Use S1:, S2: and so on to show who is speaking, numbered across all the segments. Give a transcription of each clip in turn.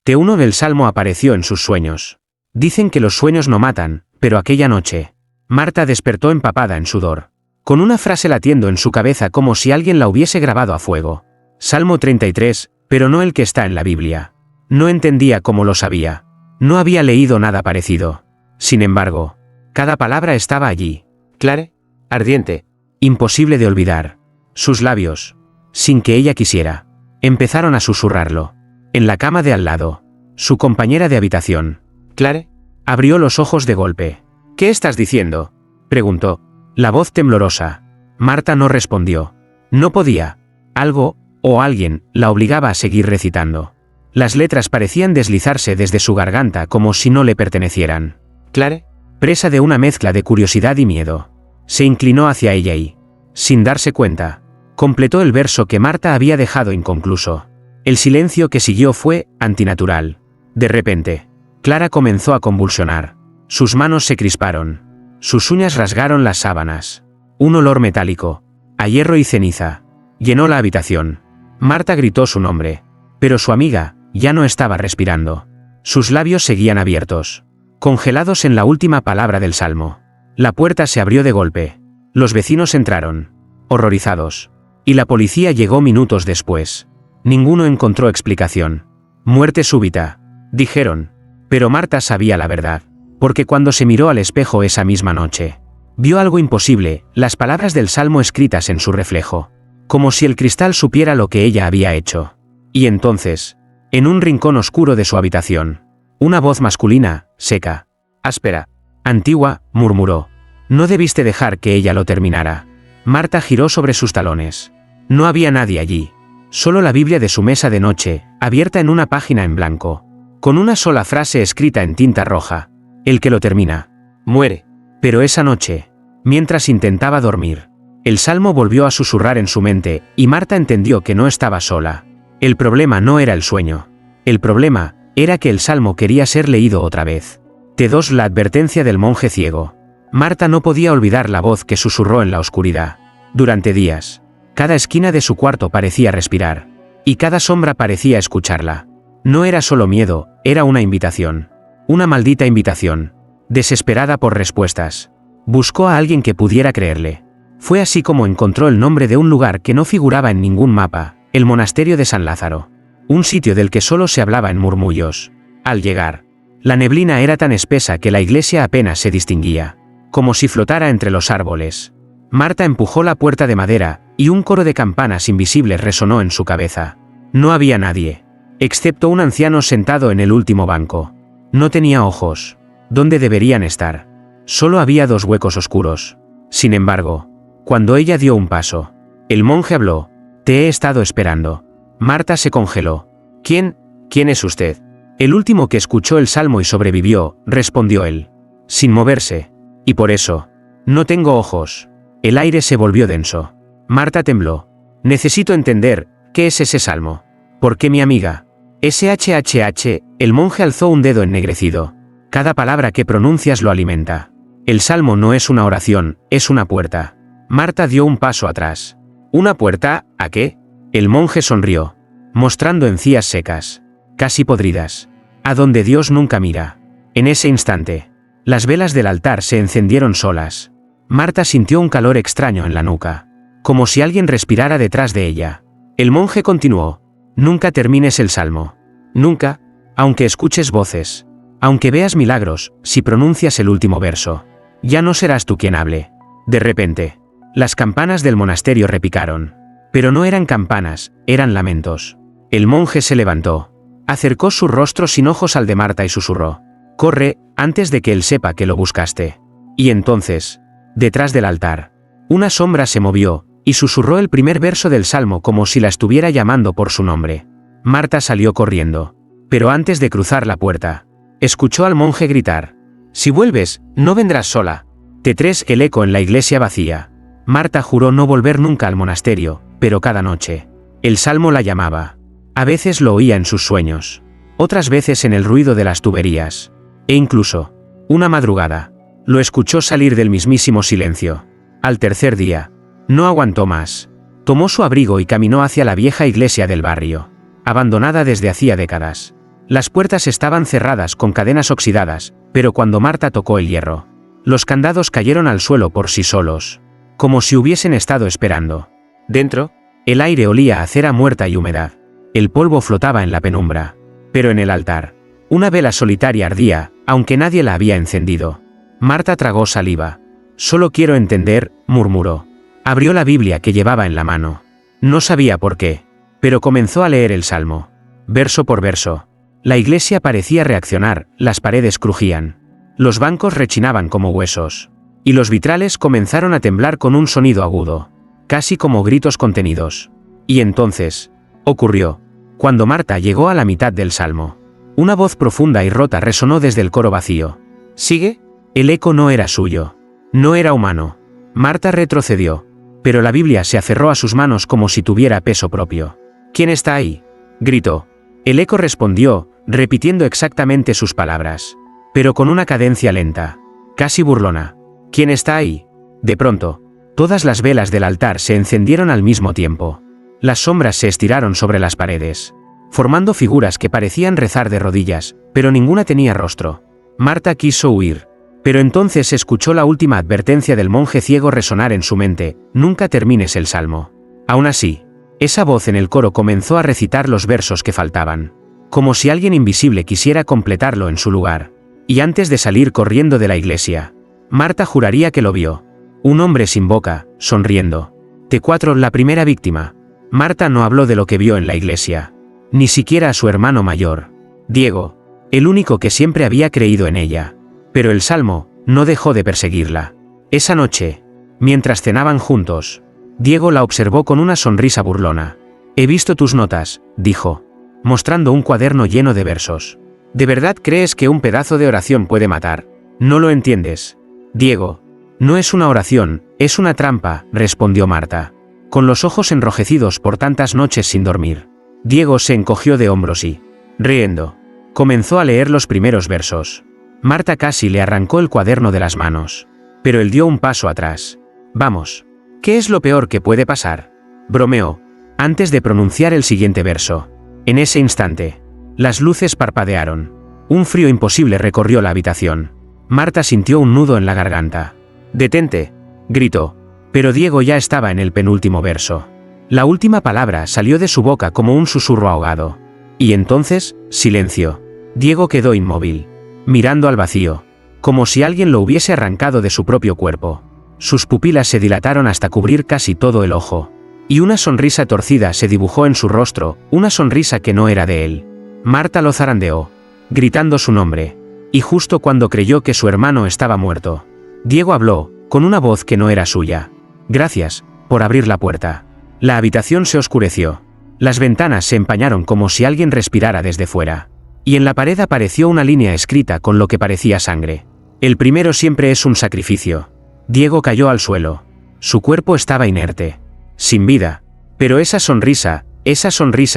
S1: T1 del Salmo apareció en sus sueños. Dicen que los sueños no matan, pero aquella noche, Marta despertó empapada en sudor, con una frase latiendo en su cabeza como si alguien la hubiese grabado a fuego. Salmo 33, pero no el que está en la Biblia. No entendía cómo lo sabía. No había leído nada parecido. Sin embargo, cada palabra estaba allí, clara, ardiente, imposible de olvidar. Sus labios, sin que ella quisiera, empezaron a susurrarlo. En la cama de al lado, su compañera de habitación, Clare, abrió los ojos de golpe. «¿Qué estás diciendo?», preguntó, la voz temblorosa. Marta no respondió. No podía. Algo, o alguien, la obligaba a seguir recitando. Las letras parecían deslizarse desde su garganta como si no le pertenecieran. Clare, presa de una mezcla de curiosidad y miedo, se inclinó hacia ella y, sin darse cuenta, completó el verso que Marta había dejado inconcluso. El silencio que siguió fue antinatural. De repente, Clara comenzó a convulsionar. Sus manos se crisparon. Sus uñas rasgaron las sábanas. Un olor metálico, a hierro y ceniza, llenó la habitación. Marta gritó su nombre, pero su amiga ya no estaba respirando. Sus labios seguían abiertos, congelados en la última palabra del salmo. La puerta se abrió de golpe. Los vecinos entraron, horrorizados, y la policía llegó minutos después. Ninguno encontró explicación. Muerte súbita, dijeron, pero Marta sabía la verdad, porque cuando se miró al espejo esa misma noche, vio algo imposible, las palabras del salmo escritas en su reflejo, como si el cristal supiera lo que ella había hecho. Y entonces, en un rincón oscuro de su habitación, una voz masculina, seca, áspera, antigua, murmuró: «No debiste dejar que ella lo terminara». Marta giró sobre sus talones. No había nadie allí. Solo la Biblia de su mesa de noche, abierta en una página en blanco, con una sola frase escrita en tinta roja: «El que lo termina, muere». Pero esa noche, mientras intentaba dormir, el salmo volvió a susurrar en su mente, y Marta entendió que no estaba sola. El problema no era el sueño. El problema era que el salmo quería ser leído otra vez. T2 La advertencia del monje ciego. Marta no podía olvidar la voz que susurró en la oscuridad. Durante días, cada esquina de su cuarto parecía respirar, y cada sombra parecía escucharla. No era solo miedo, era una invitación. Una maldita invitación. Desesperada por respuestas, buscó a alguien que pudiera creerle. Fue así como encontró el nombre de un lugar que no figuraba en ningún mapa: el monasterio de San Lázaro. Un sitio del que solo se hablaba en murmullos. Al llegar, la neblina era tan espesa que la iglesia apenas se distinguía, como si flotara entre los árboles. Marta empujó la puerta de madera, y un coro de campanas invisibles resonó en su cabeza. No había nadie, excepto un anciano sentado en el último banco. No tenía ojos. ¿Dónde deberían estar? Solo había dos huecos oscuros. Sin embargo, cuando ella dio un paso, el monje habló: «Te he estado esperando». Marta se congeló. ¿Quién es usted?». «El último que escuchó el salmo y sobrevivió», respondió él, sin moverse. «Y por eso, no tengo ojos». El aire se volvió denso. Marta tembló. «Necesito entender, ¿qué es ese salmo? ¿Por qué mi amiga?» «SHHH», el monje alzó un dedo ennegrecido. «Cada palabra que pronuncias lo alimenta. El salmo no es una oración, es una puerta». Marta dio un paso atrás. «¿Una puerta? ¿A qué?». El monje sonrió, mostrando encías secas, casi podridas, a donde Dios nunca mira. En ese instante, las velas del altar se encendieron solas. Marta sintió un calor extraño en la nuca, como si alguien respirara detrás de ella. El monje continuó: «Nunca termines el salmo. Nunca, aunque escuches voces, aunque veas milagros, si pronuncias el último verso, ya no serás tú quien hable». De repente, las campanas del monasterio repicaron. Pero no eran campanas, eran lamentos. El monje se levantó, acercó su rostro sin ojos al de Marta y susurró: «Corre, antes de que él sepa que lo buscaste». Y entonces, detrás del altar, una sombra se movió, y susurró el primer verso del salmo como si la estuviera llamando por su nombre. Marta salió corriendo. Pero antes de cruzar la puerta, escuchó al monje gritar: «Si vuelves, no vendrás sola». T3 El eco en la iglesia vacía. Marta juró no volver nunca al monasterio, pero cada noche, el salmo la llamaba. A veces lo oía en sus sueños, otras veces en el ruido de las tuberías, e incluso, una madrugada, lo escuchó salir del mismísimo silencio. Al tercer día, no aguantó más. Tomó su abrigo y caminó hacia la vieja iglesia del barrio, abandonada desde hacía décadas. Las puertas estaban cerradas con cadenas oxidadas, pero cuando Marta tocó el hierro, los candados cayeron al suelo por sí solos, como si hubiesen estado esperando. Dentro, el aire olía a cera muerta y humedad. El polvo flotaba en la penumbra. Pero en el altar, una vela solitaria ardía, aunque nadie la había encendido. Marta tragó saliva. «Solo quiero entender», murmuró. Abrió la Biblia que llevaba en la mano. No sabía por qué, pero comenzó a leer el Salmo. Verso por verso. La iglesia parecía reaccionar, las paredes crujían. Los bancos rechinaban como huesos. Y los vitrales comenzaron a temblar con un sonido agudo, casi como gritos contenidos. Y entonces, ocurrió. Cuando Marta llegó a la mitad del Salmo, una voz profunda y rota resonó desde el coro vacío. «¿Sigue?» El eco no era suyo. No era humano. Marta retrocedió, pero la Biblia se aferró a sus manos como si tuviera peso propio. «¿Quién está ahí?», gritó. El eco respondió, repitiendo exactamente sus palabras, pero con una cadencia lenta, casi burlona. «¿Quién está ahí?». De pronto, todas las velas del altar se encendieron al mismo tiempo. Las sombras se estiraron sobre las paredes, formando figuras que parecían rezar de rodillas, pero ninguna tenía rostro. Marta quiso huir, pero entonces escuchó la última advertencia del monje ciego resonar en su mente: «Nunca termines el salmo». Aún así, esa voz en el coro comenzó a recitar los versos que faltaban, como si alguien invisible quisiera completarlo en su lugar. Y antes de salir corriendo de la iglesia, Marta juraría que lo vio. Un hombre sin boca, sonriendo. T4, la primera víctima. Marta no habló de lo que vio en la iglesia, ni siquiera a su hermano mayor, Diego, el único que siempre había creído en ella. Pero el salmo no dejó de perseguirla. Esa noche, mientras cenaban juntos, Diego la observó con una sonrisa burlona. «He visto tus notas», dijo, mostrando un cuaderno lleno de versos. «¿De verdad crees que un pedazo de oración puede matar? No lo entiendes». «Diego, no es una oración, es una trampa», respondió Marta, con los ojos enrojecidos por tantas noches sin dormir. Diego se encogió de hombros y, riendo, comenzó a leer los primeros versos. Marta casi le arrancó el cuaderno de las manos, pero él dio un paso atrás. «Vamos. ¿Qué es lo peor que puede pasar?», bromeó, antes de pronunciar el siguiente verso. En ese instante, las luces parpadearon. Un frío imposible recorrió la habitación. Marta sintió un nudo en la garganta. «Detente», gritó, pero Diego ya estaba en el penúltimo verso. La última palabra salió de su boca como un susurro ahogado. Y entonces, silencio. Diego quedó inmóvil, mirando al vacío, como si alguien lo hubiese arrancado de su propio cuerpo. Sus pupilas se dilataron hasta cubrir casi todo el ojo, y una sonrisa torcida se dibujó en su rostro, una sonrisa que no era de él. Marta lo zarandeó, gritando su nombre, y justo cuando creyó que su hermano estaba muerto, Diego habló, con una voz que no era suya. «Gracias por abrir la puerta». La habitación se oscureció. Las ventanas se empañaron como si alguien respirara desde fuera. Y en la pared apareció una línea escrita con lo que parecía sangre. «El primero siempre es un sacrificio». Diego cayó al suelo. Su cuerpo estaba inerte, sin vida. Pero esa sonrisa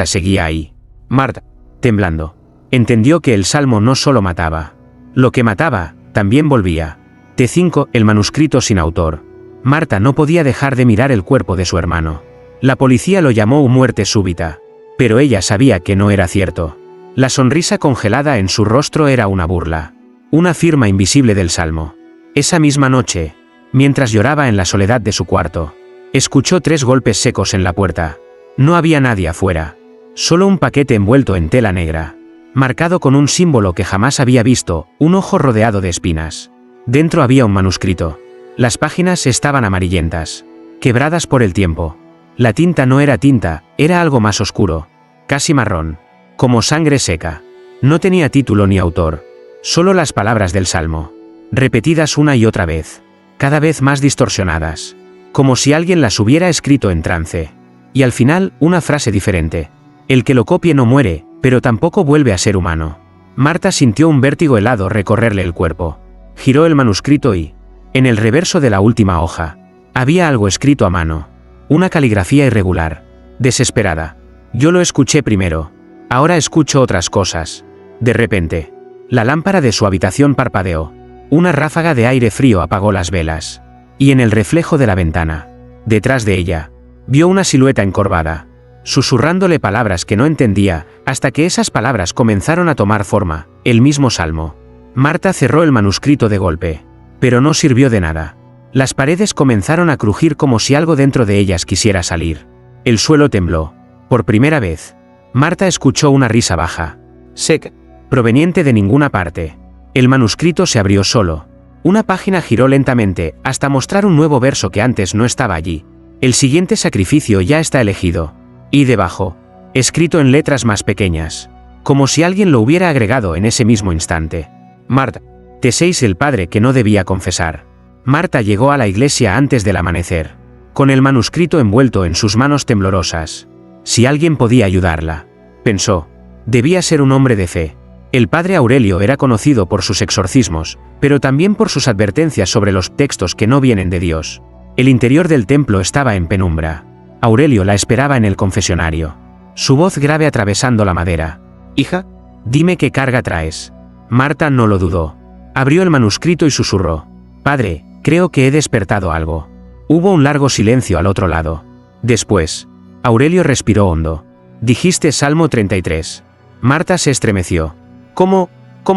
S1: seguía ahí. Marta, temblando, entendió que el salmo no solo mataba. Lo que mataba, también volvía. T5, el manuscrito sin autor. Marta no podía dejar de mirar el cuerpo de su hermano. La policía lo llamó muerte súbita, pero ella sabía que no era cierto. La sonrisa congelada en su rostro era una burla, una firma invisible del salmo. Esa misma noche, mientras lloraba en la soledad de su cuarto, escuchó 3 golpes secos en la puerta. No había nadie afuera, solo un paquete envuelto en tela negra, marcado con un símbolo que jamás había visto, un ojo rodeado de espinas. Dentro había un manuscrito. Las páginas estaban amarillentas, quebradas por el tiempo. La tinta no era tinta, era algo más oscuro, casi marrón, como sangre seca. No tenía título ni autor, solo las palabras del salmo, repetidas una y otra vez, cada vez más distorsionadas, como si alguien las hubiera escrito en trance. Y al final, una frase diferente: «El que lo copie no muere, pero tampoco vuelve a ser humano». Marta sintió un vértigo helado recorrerle el cuerpo. Giró el manuscrito y, en el reverso de la última hoja, había algo escrito a mano. Una caligrafía irregular, desesperada. «Yo lo escuché primero. Ahora escucho otras cosas». De repente, la lámpara de su habitación parpadeó. Una ráfaga de aire frío apagó las velas. Y en el reflejo de la ventana, detrás de ella, vio una silueta encorvada. susurrándole palabras que no entendía, hasta que esas palabras comenzaron a tomar forma, el mismo salmo. Marta cerró el manuscrito de golpe. Pero no sirvió de nada. Las paredes comenzaron a crujir como si algo dentro de ellas quisiera salir. El suelo tembló. Por primera vez, Marta escuchó una risa baja, seca, proveniente de ninguna parte. El manuscrito se abrió solo. Una página giró lentamente, hasta mostrar un nuevo verso que antes no estaba allí. El siguiente sacrificio ya está elegido. Y debajo, escrito en letras más pequeñas, como si alguien lo hubiera agregado en ese mismo instante. Marta, T6 el padre que no debía confesar. Marta llegó a la iglesia antes del amanecer, con el manuscrito envuelto en sus manos temblorosas. Si alguien podía ayudarla, pensó, debía ser un hombre de fe. El padre Aurelio era conocido por sus exorcismos, pero también por sus advertencias sobre los textos que no vienen de Dios. El interior del templo estaba en penumbra. Aurelio la esperaba en el confesionario. Su voz grave atravesando la madera. Hija, dime qué carga traes. Marta no lo dudó. Abrió el manuscrito y susurró. Padre, creo que he despertado algo. Hubo un largo silencio al otro lado. Después, Aurelio respiró hondo. Dijiste Salmo 33. Marta se estremeció. ¿Cómo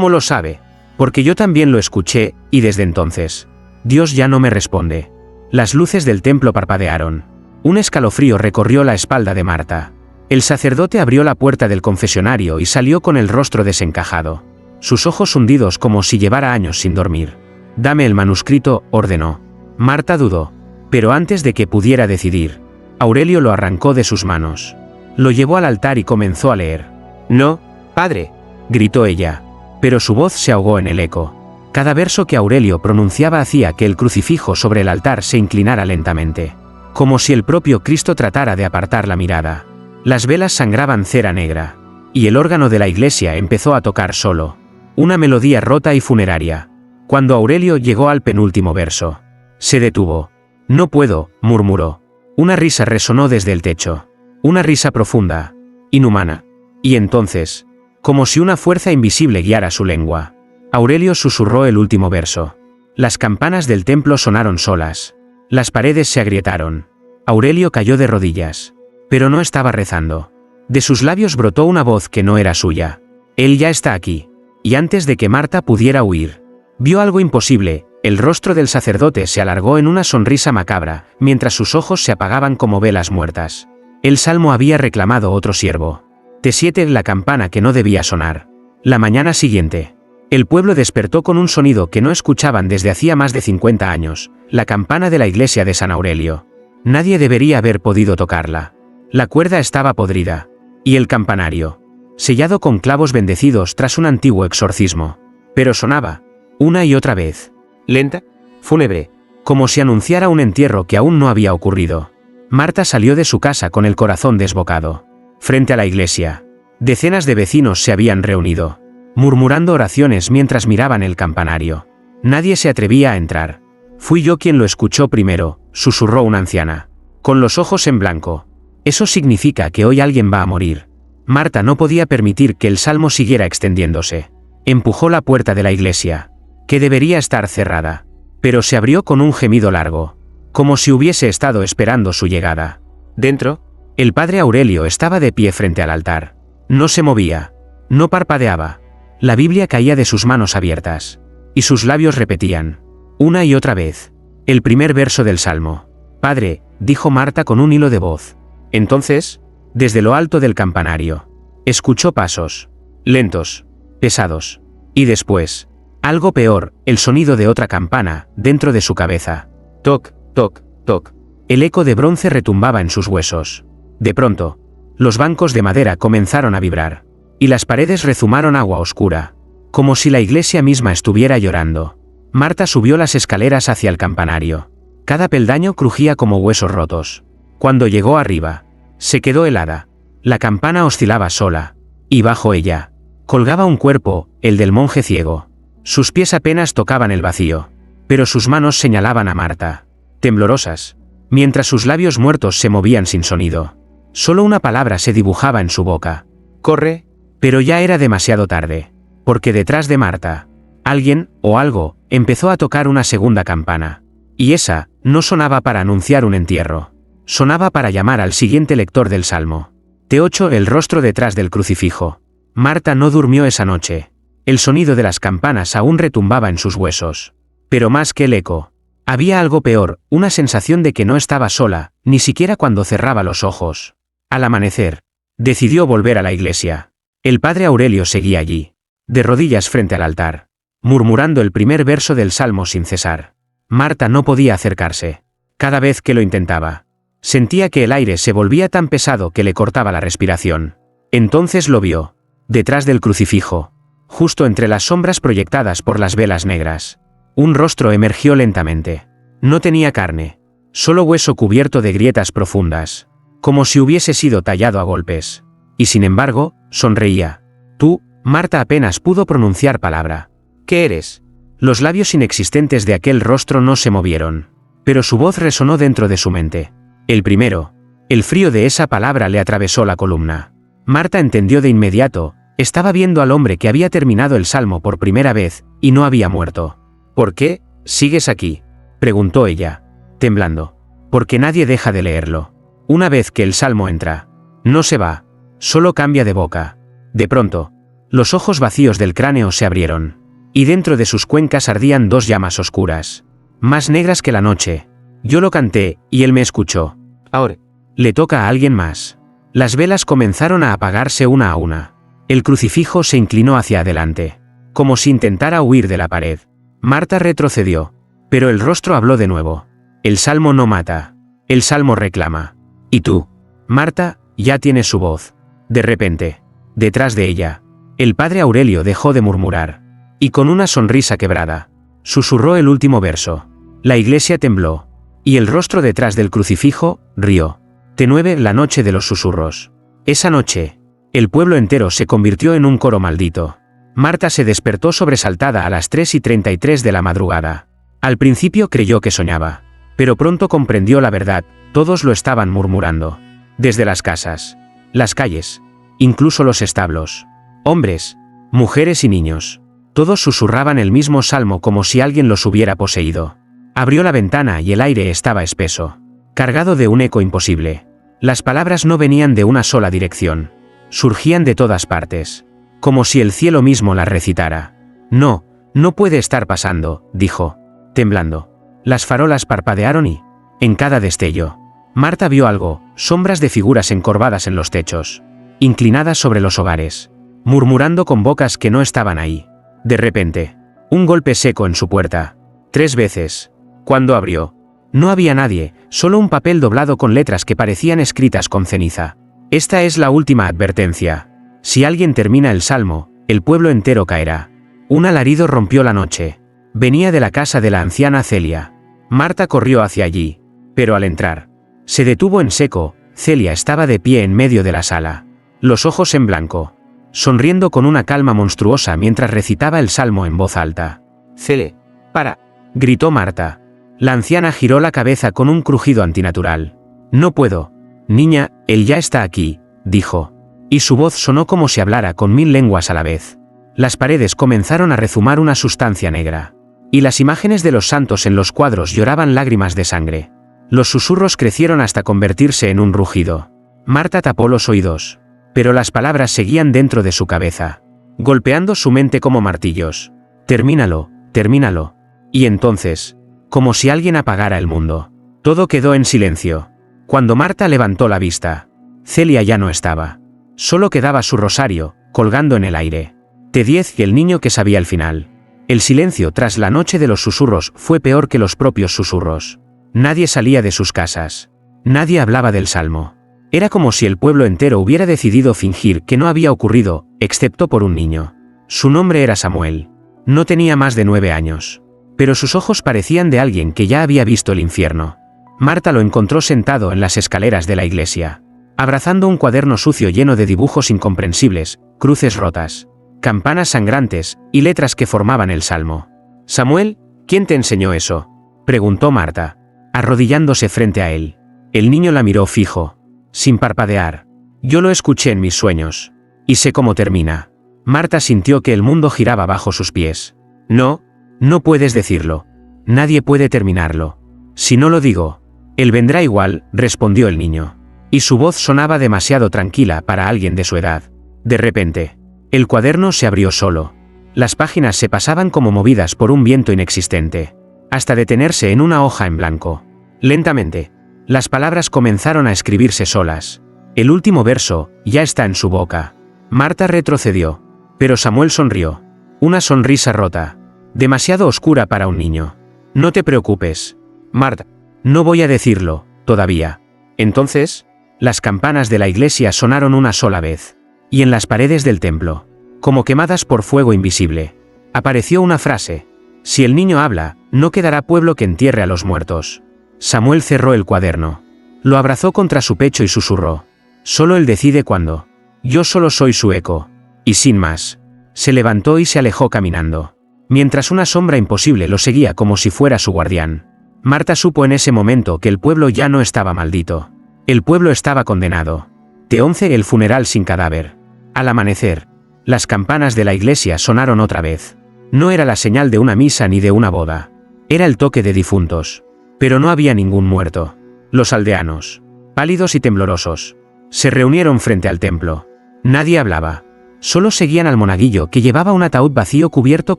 S1: lo sabe? Porque yo también lo escuché, y desde entonces, Dios ya no me responde. Las luces del templo parpadearon. Un escalofrío recorrió la espalda de Marta. El sacerdote abrió la puerta del confesionario y salió con el rostro desencajado. Sus ojos hundidos como si llevara años sin dormir. Dame el manuscrito, ordenó. Marta dudó. Pero antes de que pudiera decidir, Aurelio lo arrancó de sus manos. Lo llevó al altar y comenzó a leer. No, padre, gritó ella. Pero su voz se ahogó en el eco. Cada verso que Aurelio pronunciaba hacía que el crucifijo sobre el altar se inclinara lentamente. Como si el propio Cristo tratara de apartar la mirada. Las velas sangraban cera negra. Y el órgano de la iglesia empezó a tocar solo. Una melodía rota y funeraria. Cuando Aurelio llegó al penúltimo verso, se detuvo. No puedo, murmuró. Una risa resonó desde el techo. Una risa profunda, inhumana. Y entonces, como si una fuerza invisible guiara su lengua, Aurelio susurró el último verso. Las campanas del templo sonaron solas. Las paredes se agrietaron. Aurelio cayó de rodillas. Pero no estaba rezando. De sus labios brotó una voz que no era suya. Él ya está aquí. Y antes de que Marta pudiera huir, vio algo imposible. El rostro del sacerdote se alargó en una sonrisa macabra, mientras sus ojos se apagaban como velas muertas. El salmo había reclamado otro siervo. T7 la campana que no debía sonar. La mañana siguiente, el pueblo despertó con un sonido que no escuchaban desde hacía más de 50 años, la campana de la iglesia de San Aurelio. Nadie debería haber podido tocarla. La cuerda estaba podrida. Y el campanario, sellado con clavos bendecidos tras un antiguo exorcismo. Pero sonaba, una y otra vez. Lenta, fúnebre, como si anunciara un entierro que aún no había ocurrido. Marta salió de su casa con el corazón desbocado. Frente a la iglesia, decenas de vecinos se habían reunido, murmurando oraciones mientras miraban el campanario. Nadie se atrevía a entrar. Fui yo quien lo escuchó primero, susurró una anciana, con los ojos en blanco. Eso significa que hoy alguien va a morir. Marta no podía permitir que el salmo siguiera extendiéndose. Empujó la puerta de la iglesia, que debería estar cerrada, pero se abrió con un gemido largo, como si hubiese estado esperando su llegada. Dentro, el padre Aurelio estaba de pie frente al altar. No se movía, no parpadeaba. La Biblia caía de sus manos abiertas, y sus labios repetían, una y otra vez, el primer verso del salmo. Padre, dijo Marta con un hilo de voz. Entonces, desde lo alto del campanario, escuchó pasos, lentos, pesados, y después, algo peor, el sonido de otra campana, dentro de su cabeza. Toc, toc, toc. El eco de bronce retumbaba en sus huesos. De pronto, los bancos de madera comenzaron a vibrar, y las paredes rezumaron agua oscura, como si la iglesia misma estuviera llorando. Marta subió las escaleras hacia el campanario. Cada peldaño crujía como huesos rotos. Cuando llegó arriba, se quedó helada. La campana oscilaba sola, y bajo ella, colgaba un cuerpo, el del monje ciego. Sus pies apenas tocaban el vacío, pero sus manos señalaban a Marta, temblorosas, mientras sus labios muertos se movían sin sonido. Solo una palabra se dibujaba en su boca. Corre, pero ya era demasiado tarde, porque detrás de Marta, alguien, o algo, empezó a tocar una segunda campana. Y esa, no sonaba para anunciar un entierro. Sonaba para llamar al siguiente lector del salmo. T8 El rostro detrás del crucifijo. Marta no durmió esa noche. El sonido de las campanas aún retumbaba en sus huesos. Pero más que el eco, había algo peor, una sensación de que no estaba sola, ni siquiera cuando cerraba los ojos. Al amanecer, decidió volver a la iglesia. El padre Aurelio seguía allí, de rodillas frente al altar, murmurando el primer verso del salmo sin cesar. Marta no podía acercarse. Cada vez que lo intentaba, sentía que el aire se volvía tan pesado que le cortaba la respiración. Entonces lo vio, detrás del crucifijo, justo entre las sombras proyectadas por las velas negras. Un rostro emergió lentamente. No tenía carne, solo hueso cubierto de grietas profundas, como si hubiese sido tallado a golpes. Y sin embargo, sonreía. Tú, Marta apenas pudo pronunciar palabra. ¿Qué eres? Los labios inexistentes de aquel rostro no se movieron, pero su voz resonó dentro de su mente. El primero. El frío de esa palabra le atravesó la columna. Marta entendió de inmediato, estaba viendo al hombre que había terminado el salmo por primera vez, y no había muerto. ¿Por qué sigues aquí?, preguntó ella, temblando. Porque nadie deja de leerlo. Una vez que el salmo entra, no se va, solo cambia de boca. De pronto, los ojos vacíos del cráneo se abrieron, y dentro de sus cuencas ardían dos llamas oscuras, más negras que la noche. Yo lo canté, y él me escuchó. Ahora, le toca a alguien más. Las velas comenzaron a apagarse una a una. El crucifijo se inclinó hacia adelante, como si intentara huir de la pared. Marta retrocedió, pero el rostro habló de nuevo. El salmo no mata, el salmo reclama. ¿Y tú? Marta, ya tienes su voz. De repente, detrás de ella, el padre Aurelio dejó de murmurar, y con una sonrisa quebrada, susurró el último verso. La iglesia tembló, y el rostro detrás del crucifijo rió. T9 La noche de los susurros. Esa noche, el pueblo entero se convirtió en un coro maldito. Marta se despertó sobresaltada a las 3:33 de la madrugada. Al principio creyó que soñaba, pero pronto comprendió la verdad, todos lo estaban murmurando. Desde las casas, las calles, incluso los establos. Hombres, mujeres y niños. Todos susurraban el mismo salmo como si alguien los hubiera poseído. Abrió la ventana y el aire estaba espeso, cargado de un eco imposible. Las palabras no venían de una sola dirección. Surgían de todas partes, como si el cielo mismo las recitara. No, no puede estar pasando, dijo, temblando. Las farolas parpadearon y, en cada destello, Marta vio algo, sombras de figuras encorvadas en los techos, inclinadas sobre los hogares, murmurando con bocas que no estaban ahí. De repente, un golpe seco en su puerta. 3 veces. Cuando abrió, no había nadie, solo un papel doblado con letras que parecían escritas con ceniza. Esta es la última advertencia. Si alguien termina el salmo, el pueblo entero caerá. Un alarido rompió la noche. Venía de la casa de la anciana Celia. Marta corrió hacia allí, pero al entrar, se detuvo en seco. Celia estaba de pie en medio de la sala, los ojos en blanco, sonriendo con una calma monstruosa mientras recitaba el salmo en voz alta. «Cele, para», gritó Marta. La anciana giró la cabeza con un crujido antinatural. «No puedo. Niña, él ya está aquí», dijo. Y su voz sonó como si hablara con 1000 lenguas a la vez. Las paredes comenzaron a rezumar una sustancia negra, y las imágenes de los santos en los cuadros lloraban lágrimas de sangre. Los susurros crecieron hasta convertirse en un rugido. Marta tapó los oídos, pero las palabras seguían dentro de su cabeza, golpeando su mente como martillos. «Termínalo, termínalo». Y entonces, como si alguien apagara el mundo, todo quedó en silencio. Cuando Marta levantó la vista, Celia ya no estaba. Solo quedaba su rosario, colgando en el aire. T10 y el niño que sabía el final. El silencio tras la noche de los susurros fue peor que los propios susurros. Nadie salía de sus casas. Nadie hablaba del salmo. Era como si el pueblo entero hubiera decidido fingir que no había ocurrido, excepto por un niño. Su nombre era Samuel. No tenía más de 9 años. Pero sus ojos parecían de alguien que ya había visto el infierno. Marta lo encontró sentado en las escaleras de la iglesia, abrazando un cuaderno sucio lleno de dibujos incomprensibles, cruces rotas, campanas sangrantes y letras que formaban el salmo. «Samuel, ¿quién te enseñó eso?», preguntó Marta, arrodillándose frente a él. El niño la miró fijo, sin parpadear. «Yo lo escuché en mis sueños. Y sé cómo termina». Marta sintió que el mundo giraba bajo sus pies. «No, no puedes decirlo. Nadie puede terminarlo. Si no lo digo, él vendrá igual», respondió el niño. y su voz sonaba demasiado tranquila para alguien de su edad. De repente, el cuaderno se abrió solo. Las páginas se pasaban como movidas por un viento inexistente, hasta detenerse en una hoja en blanco. Lentamente, las palabras comenzaron a escribirse solas. El último verso ya está en su boca. Marta retrocedió, pero Samuel sonrió. Una sonrisa rota, demasiado oscura para un niño. No te preocupes, Marta. No voy a decirlo, todavía. Entonces, las campanas de la iglesia sonaron una sola vez. Y en las paredes del templo, como quemadas por fuego invisible, apareció una frase: si el niño habla, no quedará pueblo que entierre a los muertos. Samuel cerró el cuaderno. Lo abrazó contra su pecho y susurró: solo él decide cuándo. Yo solo soy su eco. Y sin más, se levantó y se alejó caminando, mientras una sombra imposible lo seguía como si fuera su guardián. Marta supo en ese momento que el pueblo ya no estaba maldito. El pueblo estaba condenado. De 11 el funeral sin cadáver. Al amanecer, las campanas de la iglesia sonaron otra vez. No era la señal de una misa ni de una boda. Era el toque de difuntos. Pero no había ningún muerto. Los aldeanos, pálidos y temblorosos, se reunieron frente al templo. Nadie hablaba. Solo seguían al monaguillo que llevaba un ataúd vacío cubierto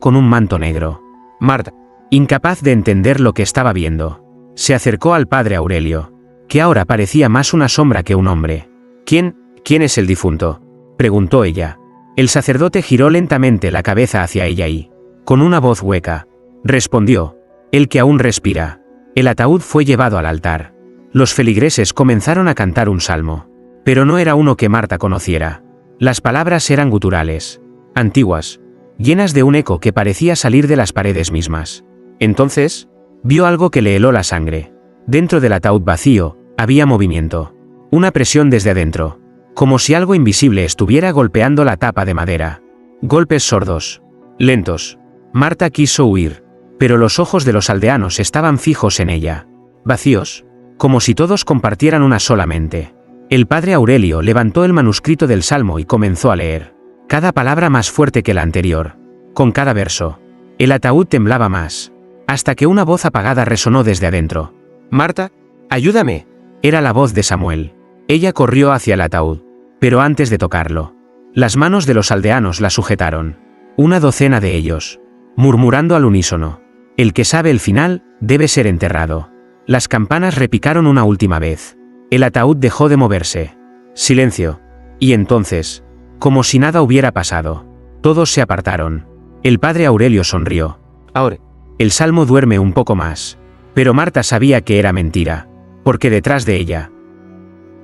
S1: con un manto negro. Marta, incapaz de entender lo que estaba viendo, se acercó al padre Aurelio, que ahora parecía más una sombra que un hombre. ¿Quién es el difunto?, preguntó ella. El sacerdote giró lentamente la cabeza hacia ella y, con una voz hueca, respondió: el que aún respira. El ataúd fue llevado al altar. Los feligreses comenzaron a cantar un salmo, pero no era uno que Marta conociera. Las palabras eran guturales, antiguas, llenas de un eco que parecía salir de las paredes mismas. Entonces, vio algo que le heló la sangre. Dentro del ataúd vacío, había movimiento. Una presión desde adentro, como si algo invisible estuviera golpeando la tapa de madera. Golpes sordos, lentos. Marta quiso huir, pero los ojos de los aldeanos estaban fijos en ella, vacíos, como si todos compartieran una sola mente. El padre Aurelio levantó el manuscrito del Salmo y comenzó a leer, cada palabra más fuerte que la anterior. Con cada verso, el ataúd temblaba más, hasta que una voz apagada resonó desde adentro. «Marta, ayúdame». Era la voz de Samuel. Ella corrió hacia el ataúd, pero antes de tocarlo, las manos de los aldeanos la sujetaron. Una docena de ellos, murmurando al unísono: el que sabe el final, debe ser enterrado. Las campanas repicaron una última vez. El ataúd dejó de moverse. Silencio. Y entonces, como si nada hubiera pasado, todos se apartaron. El padre Aurelio sonrió. Ahora, el salmo duerme un poco más. Pero Marta sabía que era mentira, porque detrás de ella,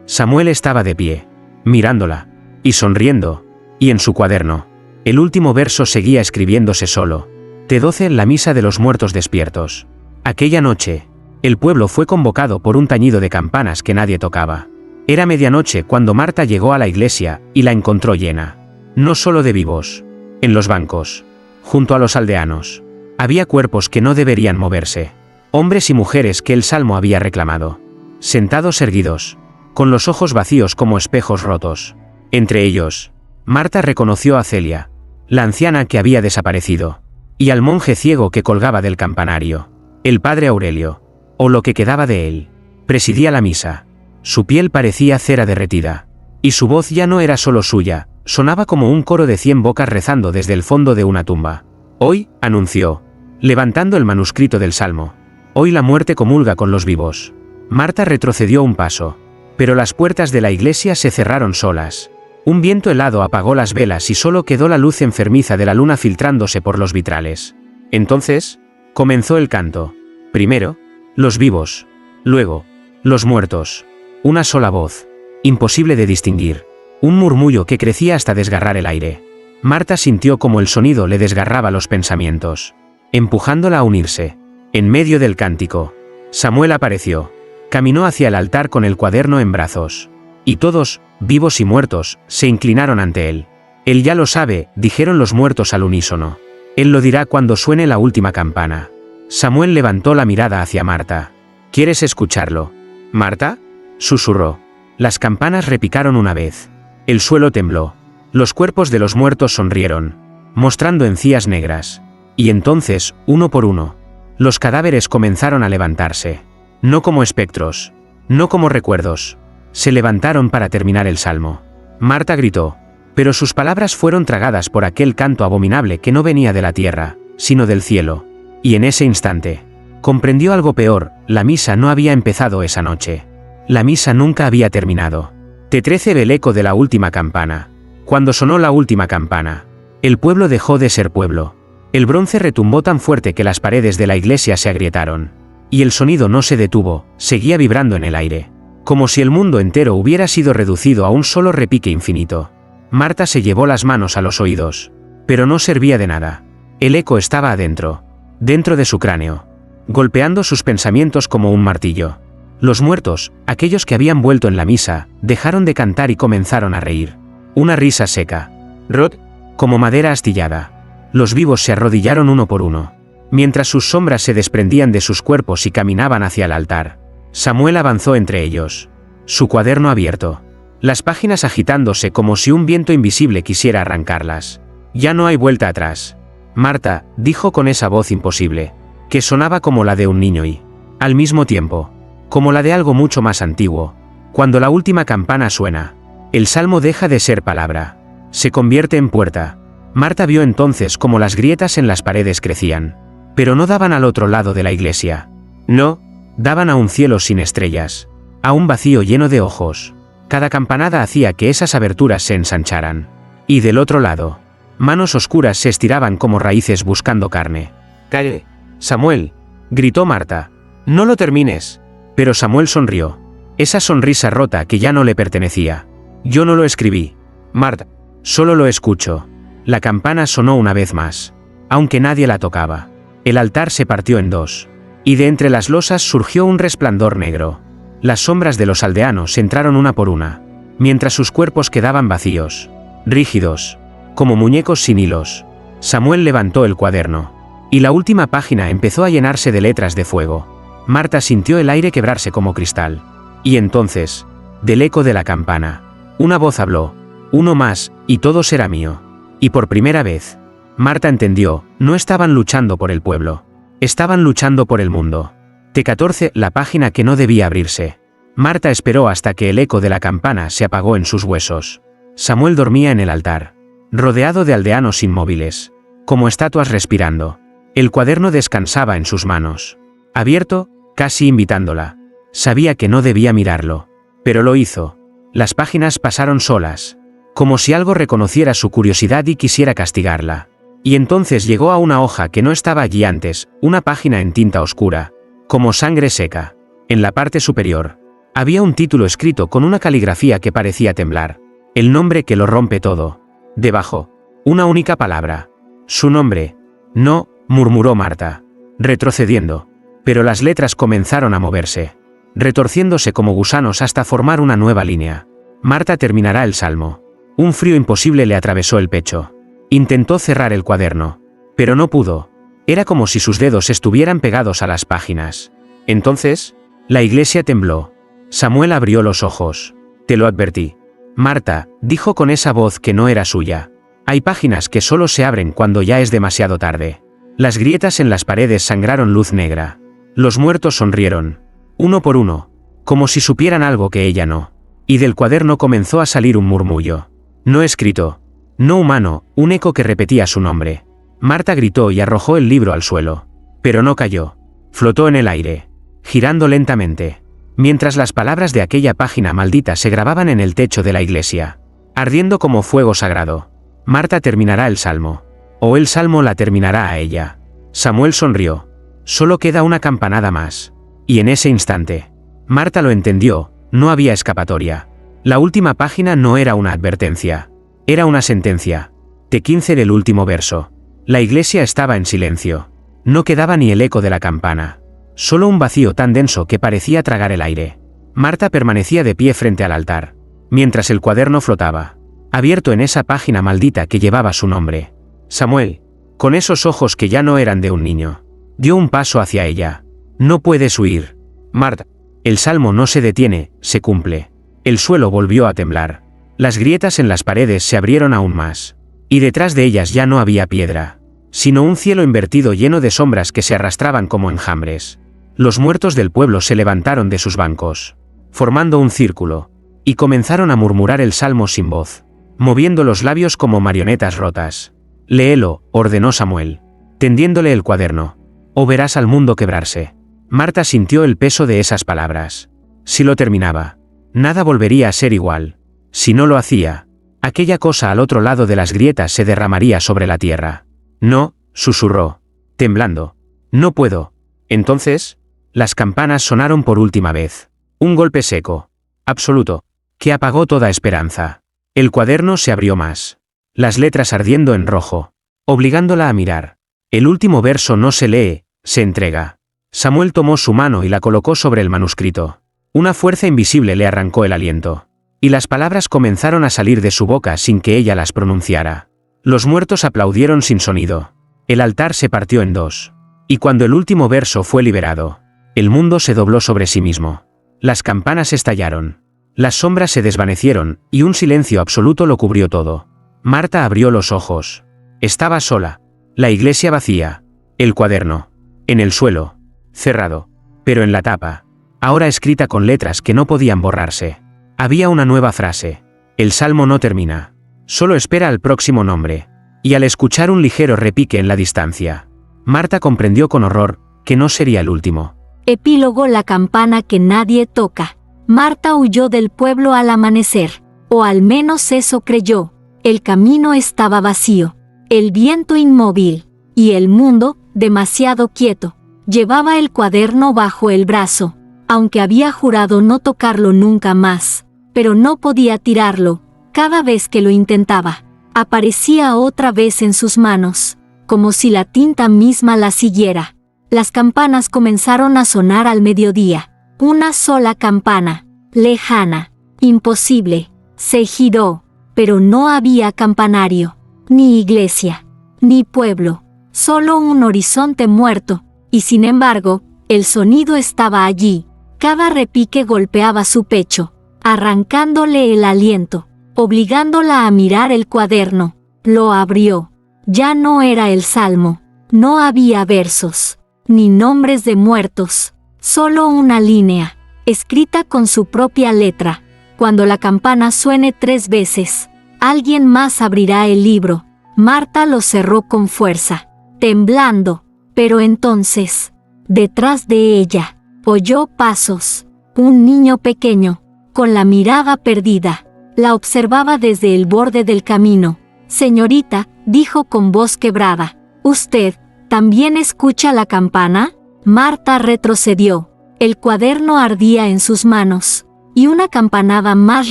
S1: Samuel estaba de pie, mirándola, y sonriendo, y en su cuaderno, el último verso seguía escribiéndose solo. Te 12 la misa de los muertos despiertos. Aquella noche, el pueblo fue convocado por un tañido de campanas que nadie tocaba. Era medianoche cuando Marta llegó a la iglesia y la encontró llena. No solo de vivos. En los bancos, junto a los aldeanos, había cuerpos que no deberían moverse. Hombres y mujeres que el salmo había reclamado. Sentados erguidos, con los ojos vacíos como espejos rotos. Entre ellos, Marta reconoció a Celia, la anciana que había desaparecido, y al monje ciego que colgaba del campanario. El padre Aurelio, o lo que quedaba de él, presidía la misa. Su piel parecía cera derretida, y su voz ya no era solo suya, sonaba como un coro de 100 bocas rezando desde el fondo de una tumba. Hoy, anunció, levantando el manuscrito del salmo, hoy la muerte comulga con los vivos. Marta retrocedió un paso, pero las puertas de la iglesia se cerraron solas. Un viento helado apagó las velas y solo quedó la luz enfermiza de la luna filtrándose por los vitrales. Entonces, comenzó el canto. Primero, los vivos. Luego, los muertos. Una sola voz, imposible de distinguir. Un murmullo que crecía hasta desgarrar el aire. Marta sintió como el sonido le desgarraba los pensamientos, empujándola a unirse. En medio del cántico, Samuel apareció. Caminó hacia el altar con el cuaderno en brazos. Y todos, vivos y muertos, se inclinaron ante él. Él ya lo sabe, dijeron los muertos al unísono. Él lo dirá cuando suene la última campana. Samuel levantó la mirada hacia Marta. ¿Quieres escucharlo? ¿Marta?, susurró. Las campanas repicaron una vez. El suelo tembló. Los cuerpos de los muertos sonrieron, mostrando encías negras. Y entonces, uno por uno, los cadáveres comenzaron a levantarse. No como espectros, no como recuerdos, Se levantaron para terminar el salmo. Marta gritó, pero sus palabras fueron tragadas por aquel canto abominable que no venía de la tierra, sino del cielo. Y en ese instante, comprendió algo peor: la misa no había empezado esa noche. La misa nunca había terminado. T13 el eco de la última campana. Cuando sonó la última campana, el pueblo dejó de ser pueblo. El bronce retumbó tan fuerte que las paredes de la iglesia se agrietaron. Y el sonido no se detuvo, seguía vibrando en el aire, como si el mundo entero hubiera sido reducido a un solo repique infinito. Marta se llevó las manos a los oídos. Pero no servía de nada. El eco estaba adentro, dentro de su cráneo, golpeando sus pensamientos como un martillo. Los muertos, aquellos que habían vuelto en la misa, dejaron de cantar y comenzaron a reír. Una risa seca, rot, como madera astillada. Los vivos se arrodillaron uno por uno, mientras sus sombras se desprendían de sus cuerpos y caminaban hacia el altar. Samuel avanzó entre ellos, su cuaderno abierto, las páginas agitándose como si un viento invisible quisiera arrancarlas. Ya no hay vuelta atrás. Marta, dijo con esa voz imposible, que sonaba como la de un niño y, al mismo tiempo, como la de algo mucho más antiguo. Cuando la última campana suena, el salmo deja de ser palabra, se convierte en puerta. Marta vio entonces cómo las grietas en las paredes crecían, pero no daban al otro lado de la iglesia. No, daban a un cielo sin estrellas, a un vacío lleno de ojos. Cada campanada hacía que esas aberturas se ensancharan. Y del otro lado, manos oscuras se estiraban como raíces buscando carne. «¡Calle, Samuel!», gritó Marta. «No lo termines». Pero Samuel sonrió. Esa sonrisa rota que ya no le pertenecía. «Yo no lo escribí, Marta. Solo lo escucho». La campana sonó una vez más, aunque nadie la tocaba. El altar se partió en dos, y de entre las losas surgió un resplandor negro. Las sombras de los aldeanos entraron una por una, mientras sus cuerpos quedaban vacíos, rígidos, como muñecos sin hilos. Samuel levantó el cuaderno, y la última página empezó a llenarse de letras de fuego. Marta sintió el aire quebrarse como cristal. Y entonces, del eco de la campana, una voz habló: «Uno más, y todo será mío». Y por primera vez, Marta entendió, no estaban luchando por el pueblo, estaban luchando por el mundo. T14, la página que no debía abrirse. Marta esperó hasta que el eco de la campana se apagó en sus huesos. Samuel dormía en el altar, rodeado de aldeanos inmóviles, como estatuas respirando. El cuaderno descansaba en sus manos, abierto, casi invitándola. Sabía que no debía mirarlo, pero lo hizo. Las páginas pasaron solas, como si algo reconociera su curiosidad y quisiera castigarla. Y entonces llegó a una hoja que no estaba allí antes, una página en tinta oscura, como sangre seca. En la parte superior, había un título escrito con una caligrafía que parecía temblar. El nombre que lo rompe todo. Debajo, una única palabra. Su nombre. «No», murmuró Marta, retrocediendo. Pero las letras comenzaron a moverse, retorciéndose como gusanos hasta formar una nueva línea. Marta terminará el salmo. Un frío imposible le atravesó el pecho. Intentó cerrar el cuaderno, pero no pudo. Era como si sus dedos estuvieran pegados a las páginas. Entonces, la iglesia tembló. Samuel abrió los ojos. «Te lo advertí, Marta», dijo con esa voz que no era suya. «Hay páginas que solo se abren cuando ya es demasiado tarde». Las grietas en las paredes sangraron luz negra. Los muertos sonrieron, uno por uno, como si supieran algo que ella no. Y del cuaderno comenzó a salir un murmullo. No escrito, no humano, un eco que repetía su nombre. Marta gritó y arrojó el libro al suelo. Pero no cayó. Flotó en el aire, girando lentamente, mientras las palabras de aquella página maldita se grababan en el techo de la iglesia, ardiendo como fuego sagrado. Marta terminará el salmo, o el salmo la terminará a ella. Samuel sonrió. Solo queda una campanada más. Y en ese instante, Marta lo entendió, no había escapatoria. La última página no era una advertencia, era una sentencia. T15 del último verso. La iglesia estaba en silencio. No quedaba ni el eco de la campana. Solo un vacío tan denso que parecía tragar el aire. Marta permanecía de pie frente al altar, mientras el cuaderno flotaba, abierto en esa página maldita que llevaba su nombre. Samuel, con esos ojos que ya no eran de un niño, dio un paso hacia ella. «No puedes huir, Marta». El salmo no se detiene, se cumple. El suelo volvió a temblar. Las grietas en las paredes se abrieron aún más. Y detrás de ellas ya no había piedra, sino un cielo invertido lleno de sombras que se arrastraban como enjambres. Los muertos del pueblo se levantaron de sus bancos, formando un círculo, y comenzaron a murmurar el salmo sin voz, moviendo los labios como marionetas rotas. «Léelo», ordenó Samuel, tendiéndole el cuaderno. «O verás al mundo quebrarse». Marta sintió el peso de esas palabras. Si lo terminaba, nada volvería a ser igual. Si no lo hacía, aquella cosa al otro lado de las grietas se derramaría sobre la tierra. «No», susurró, temblando. «No puedo». Entonces, las campanas sonaron por última vez. Un golpe seco, absoluto, que apagó toda esperanza. El cuaderno se abrió más. Las letras ardiendo en rojo, obligándola a mirar. El último verso no se lee, se entrega. Samuel tomó su mano y la colocó sobre el manuscrito. Una fuerza invisible le arrancó el aliento. Y las palabras comenzaron a salir de su boca sin que ella las pronunciara. Los muertos aplaudieron sin sonido. El altar se partió en dos. Y cuando el último verso fue liberado, el mundo se dobló sobre sí mismo. Las campanas estallaron. Las sombras se desvanecieron, y un silencio absoluto lo cubrió todo. Marta abrió los ojos. Estaba sola. La iglesia vacía. El cuaderno. En el suelo. Cerrado. Pero en la tapa. Ahora escrita con letras que no podían borrarse. Había una nueva frase. El salmo no termina. Solo espera al próximo nombre. Y al escuchar un ligero repique en la distancia, Marta comprendió con horror que no sería el último.
S2: Epílogo: la campana que nadie toca. Marta huyó del pueblo al amanecer. O al menos eso creyó. El camino estaba vacío. El viento inmóvil. Y el mundo, demasiado quieto. Llevaba el cuaderno bajo el brazo. Aunque había jurado no tocarlo nunca más. Pero no podía tirarlo. Cada vez que lo intentaba, aparecía otra vez en sus manos, como si la tinta misma la siguiera. Las campanas comenzaron a sonar al mediodía. Una sola campana, lejana, imposible. Se giró, pero no había campanario, ni iglesia, ni pueblo, solo un horizonte muerto, y sin embargo, el sonido estaba allí. Cada repique golpeaba su pecho, arrancándole el aliento, obligándola a mirar el cuaderno. Lo abrió. Ya no era el salmo. No había versos, ni nombres de muertos. Solo una línea, escrita con su propia letra. Cuando la campana suene 3 veces, alguien más abrirá el libro. Marta lo cerró con fuerza, temblando. Pero entonces, detrás de ella, oyó pasos. Un niño pequeño, con la mirada perdida, la observaba desde el borde del camino. «Señorita», dijo con voz quebrada, «¿usted también escucha la campana?» Marta retrocedió. El cuaderno ardía en sus manos, y una campanada más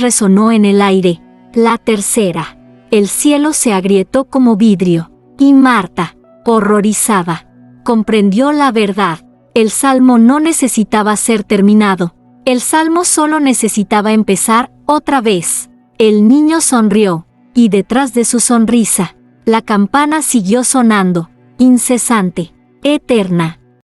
S2: resonó en el aire. La tercera. El cielo se agrietó como vidrio, y Marta, horrorizada, comprendió la verdad. El salmo no necesitaba ser terminado. El salmo solo necesitaba empezar otra vez. El niño sonrió, y detrás de su sonrisa, la campana siguió sonando, incesante, eterna.